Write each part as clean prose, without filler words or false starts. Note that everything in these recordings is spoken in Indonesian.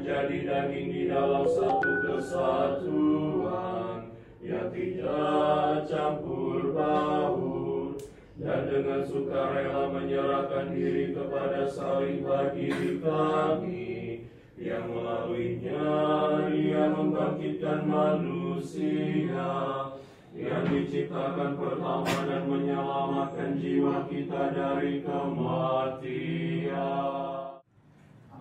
menjadi daging di dalam satu kesatuan yang tidak campur baur, dan dengan sukarela menyerahkan diri kepada salib bagi kami, yang melaluinya Ia membangkitkan manusia yang diciptakan pertama dan menyelamatkan jiwa kita dari kematian.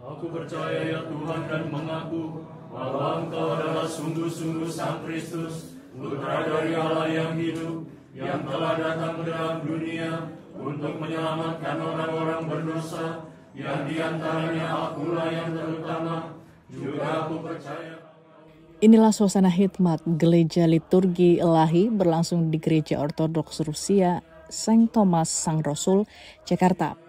Aku percaya ya Tuhan dan mengaku bahwa Engkau adalah sungguh-sungguh Sang Kristus, Putra dari Allah yang hidup, yang telah datang ke dalam dunia untuk menyelamatkan orang-orang berdosa, yang diantaranya akulah yang terutama. Juga aku percaya. Inilah suasana hikmat Gereja Liturgi Ilahi berlangsung di Gereja Ortodoks Rusia, Saint Thomas Sang Rasul, Jakarta.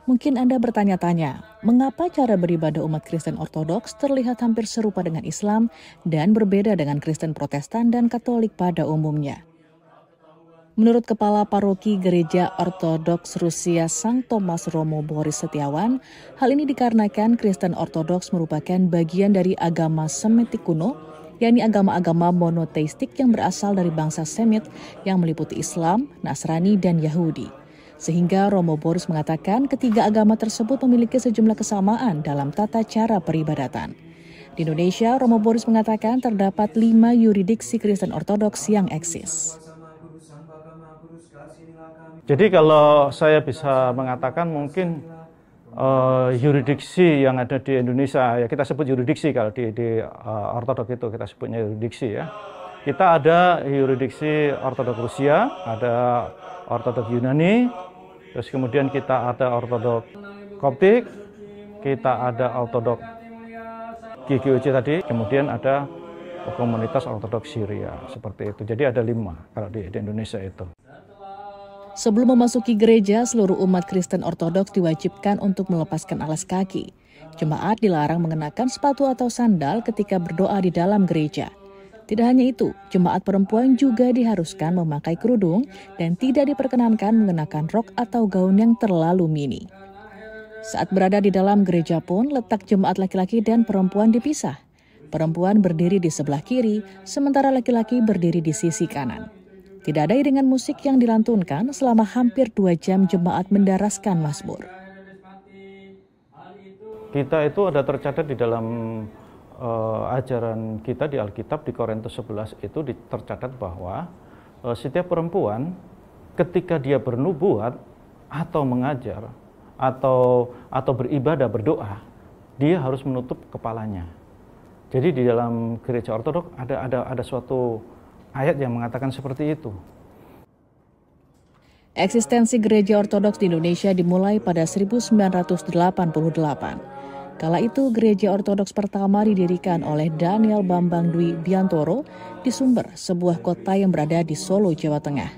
Mungkin Anda bertanya-tanya, mengapa cara beribadah umat Kristen Ortodoks terlihat hampir serupa dengan Islam dan berbeda dengan Kristen Protestan dan Katolik pada umumnya? Menurut Kepala Paroki Gereja Ortodoks Rusia Sang Thomas Romo Boris Setiawan, hal ini dikarenakan Kristen Ortodoks merupakan bagian dari agama Semitik kuno, yakni agama-agama monoteistik yang berasal dari bangsa Semit yang meliputi Islam, Nasrani, dan Yahudi. Sehingga Romo Boris mengatakan ketiga agama tersebut memiliki sejumlah kesamaan dalam tata cara peribadatan. Di Indonesia, Romo Boris mengatakan terdapat 5 yurisdiksi Kristen Ortodoks yang eksis. Jadi kalau saya bisa mengatakan mungkin yurisdiksi yang ada di Indonesia, ya kita sebut yurisdiksi kalau di Ortodoks itu kita sebutnya yurisdiksi ya. Kita ada yurisdiksi Ortodoks Rusia, ada Ortodoks Yunani, terus kemudian kita ada Ortodoks Koptik, kita ada Ortodoks GGOC tadi, kemudian ada komunitas Ortodoks Syria, seperti itu. Jadi ada 5 kalau di Indonesia itu. Sebelum memasuki gereja, seluruh umat Kristen Ortodoks diwajibkan untuk melepaskan alas kaki. Jemaat dilarang mengenakan sepatu atau sandal ketika berdoa di dalam gereja. Tidak hanya itu, jemaat perempuan juga diharuskan memakai kerudung dan tidak diperkenankan mengenakan rok atau gaun yang terlalu mini. Saat berada di dalam gereja pun, letak jemaat laki-laki dan perempuan dipisah. Perempuan berdiri di sebelah kiri, sementara laki-laki berdiri di sisi kanan. Tidak ada iringan musik yang dilantunkan selama hampir 2 jam jemaat mendaraskan mazmur. Kita itu ada tercatat di dalam ajaran kita di Alkitab di Korintus 11 itu tercatat bahwa setiap perempuan ketika dia bernubuat atau mengajar atau beribadah berdoa, dia harus menutup kepalanya. Jadi di dalam gereja Ortodoks ada suatu ayat yang mengatakan seperti itu. Eksistensi gereja Ortodoks di Indonesia dimulai pada 1988. Kala itu gereja Ortodoks pertama didirikan oleh Daniel Bambang Dwi Biantoro di Sumber, sebuah kota yang berada di Solo, Jawa Tengah.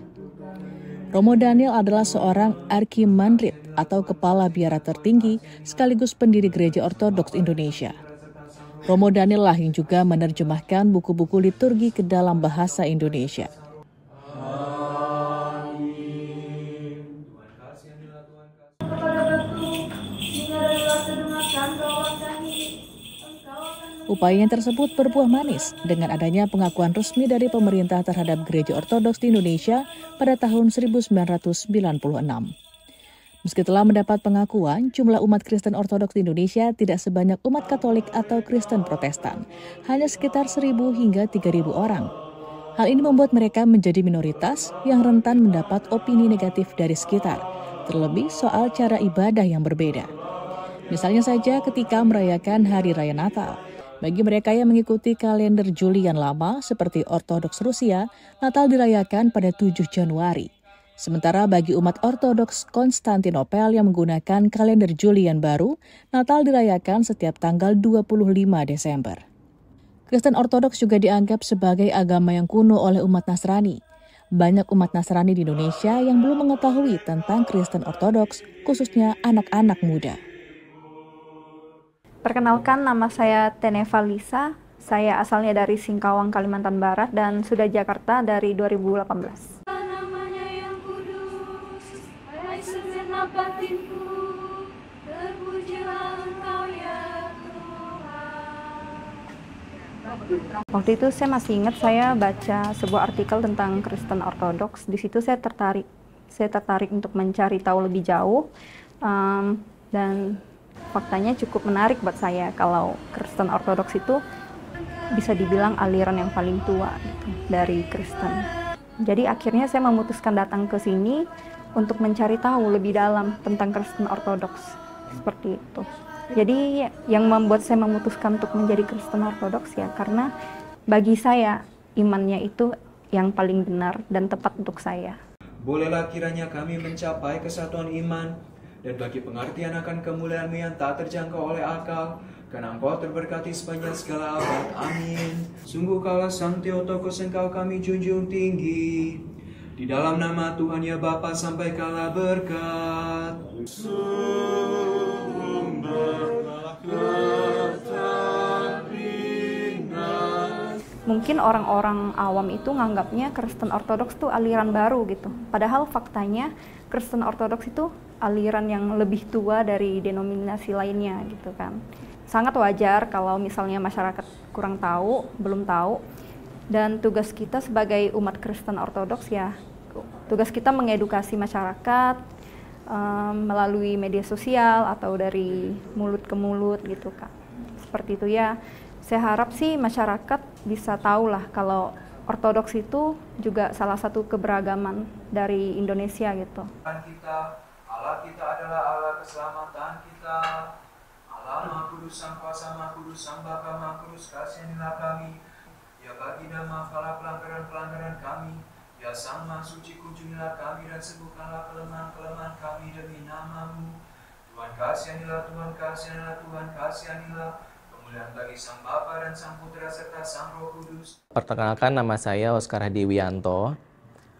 Romo Daniel adalah seorang arkimandrit atau kepala biara tertinggi sekaligus pendiri gereja Ortodoks Indonesia. Romo Daniel lah yang juga menerjemahkan buku-buku liturgi ke dalam bahasa Indonesia. Upaya tersebut berbuah manis dengan adanya pengakuan resmi dari pemerintah terhadap gereja Ortodoks di Indonesia pada tahun 1996. Meski telah mendapat pengakuan, jumlah umat Kristen Ortodoks di Indonesia tidak sebanyak umat Katolik atau Kristen Protestan, hanya sekitar 1.000 hingga 3.000 orang. Hal ini membuat mereka menjadi minoritas yang rentan mendapat opini negatif dari sekitar, terlebih soal cara ibadah yang berbeda. Misalnya saja ketika merayakan Hari Raya Natal. Bagi mereka yang mengikuti kalender Julian lama seperti Ortodoks Rusia, Natal dirayakan pada 7 Januari. Sementara bagi umat Ortodoks Konstantinopel yang menggunakan kalender Julian baru, Natal dirayakan setiap tanggal 25 Desember. Kristen Ortodoks juga dianggap sebagai agama yang kuno oleh umat Nasrani. Banyak umat Nasrani di Indonesia yang belum mengetahui tentang Kristen Ortodoks, khususnya anak-anak muda. Perkenalkan, nama saya Teneva Lisa. Saya asalnya dari Singkawang, Kalimantan Barat dan sudah Jakarta dari 2018. Namanya yang kudus, segenap batinku, terpujilah Engkau ya Tuhan. Waktu itu saya masih ingat saya baca sebuah artikel tentang Kristen Ortodoks. Di situ saya tertarik untuk mencari tahu lebih jauh, dan faktanya cukup menarik buat saya kalau Kristen Ortodoks itu bisa dibilang aliran yang paling tua gitu, dari Kristen. Jadi akhirnya saya memutuskan datang ke sini untuk mencari tahu lebih dalam tentang Kristen Ortodoks, seperti itu. Jadi yang membuat saya memutuskan untuk menjadi Kristen Ortodoks ya karena bagi saya imannya itu yang paling benar dan tepat untuk saya. Bolehlah kiranya kami mencapai kesatuan iman dan bagi pengertian akan kemuliaan-Mu yang tak terjangkau oleh akal, karena Engkau terberkati sepanjang segala abad. Amin. Sungguh Kaulah Sang Theotokos, Engkau kami junjung tinggi. Di dalam nama Tuhan ya Bapa sampaikanlah berkat. Mungkin orang-orang awam itu nganggapnya Kristen Ortodoks itu aliran baru gitu. Padahal faktanya Kristen Ortodoks itu aliran yang lebih tua dari denominasi lainnya gitu kan. Sangat wajar kalau misalnya masyarakat kurang tahu, belum tahu. Dan tugas kita sebagai umat Kristen Ortodoks ya, tugas kita mengedukasi masyarakat melalui media sosial atau dari mulut ke mulut gitu kan. Seperti itu ya. Saya harap sih masyarakat bisa tahu lah kalau Ortodoks itu juga salah satu keberagaman dari Indonesia gitu. Allah kita adalah Allah keselamatan kita. Allah Maha Kudus, Sang Kuasa, Maha Kudus, Sang Bapa, Maha Kudus, kasihanilah kami. Ya baginda, maafkanlah pelanggaran-pelanggaran kami. Ya Sang Maha Suci, kunjungilah kami dan sembuhkanlah kelemahan-kelemahan kami demi nama-Mu. Tuhan kasihanilah, Tuhan kasihanilah, Tuhan kasihanilah. Kemuliaan bagi Sang Bapa dan Sang Putra serta Sang Roh Kudus. Perkenalkan, nama saya Oskar Hadi Wianto.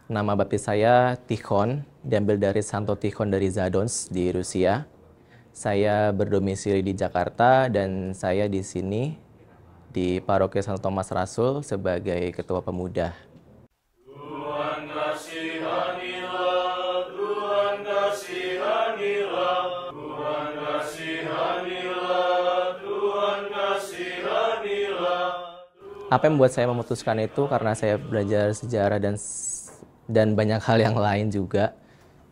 Nama baptis saya Tikhon, diambil dari Santo Tikhon dari Zadonsk di Rusia. Saya berdomisili di Jakarta dan saya di sini di Paroki Santo Thomas Rasul sebagai Ketua Pemuda. Tuhan kasihanilah, Tuhan kasihanilah, Tuhan kasihanilah, Tuhan kasihanilah. Apa yang membuat saya memutuskan itu karena saya belajar sejarah dan banyak hal yang lain juga.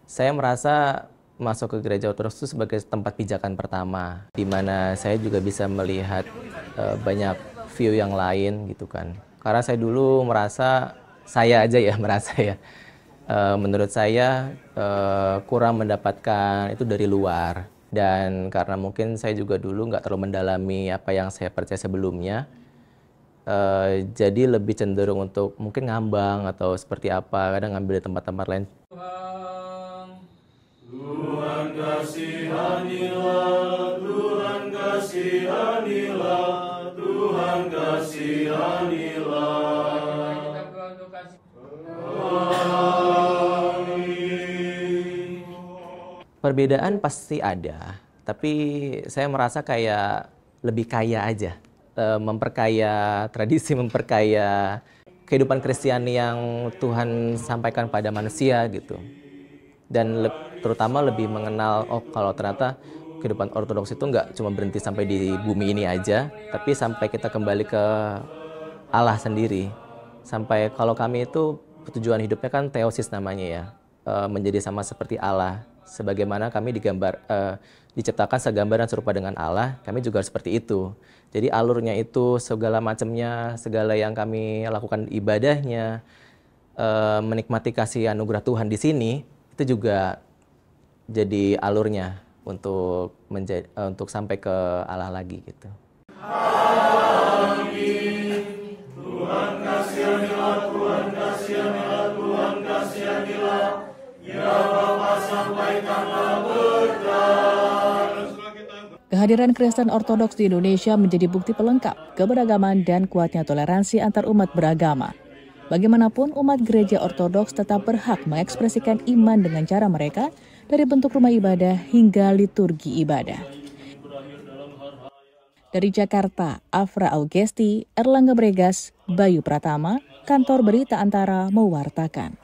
Saya merasa masuk ke gereja Ortodoks itu sebagai tempat pijakan pertama, di mana saya juga bisa melihat banyak view yang lain gitu kan. Karena saya dulu merasa, menurut saya kurang mendapatkan itu dari luar. Dan karena mungkin saya juga dulu nggak terlalu mendalami apa yang saya percaya sebelumnya, jadi lebih cenderung untuk mungkin ngambang atau seperti apa, kadang ngambil di tempat-tempat lain. Tuhan kasihanilah, Tuhan kasihanilah, Tuhan kasihanilah. Amin. Perbedaan pasti ada, tapi saya merasa kayak lebih kaya aja. Memperkaya tradisi, memperkaya kehidupan Kristiani yang Tuhan sampaikan pada manusia gitu. Dan terutama lebih mengenal, kalau ternyata kehidupan Ortodoks itu nggak cuma berhenti sampai di bumi ini aja, tapi sampai kita kembali ke Allah sendiri. Sampai kalau kami itu tujuan hidupnya kan teosis namanya ya, menjadi sama seperti Allah. Sebagaimana kami diciptakan segambar dan serupa dengan Allah, kami juga seperti itu. Jadi alurnya itu segala macamnya, segala yang kami lakukan ibadahnya, menikmati kasih anugerah Tuhan di sini, itu juga jadi alurnya untuk sampai ke Allah lagi gitu. Amin. Tuhan kasihanilah, Tuhan kasihanilah, Tuhan kasihanilah. Ya Bapa sampaikanlah berkat. Kehadiran Kristen Ortodoks di Indonesia menjadi bukti pelengkap keberagaman dan kuatnya toleransi antar umat beragama. Bagaimanapun, umat gereja Ortodoks tetap berhak mengekspresikan iman dengan cara mereka, dari bentuk rumah ibadah hingga liturgi ibadah. Dari Jakarta, Afra Augesti, Erlangga Bregas, Bayu Pratama, Kantor Berita Antara mewartakan.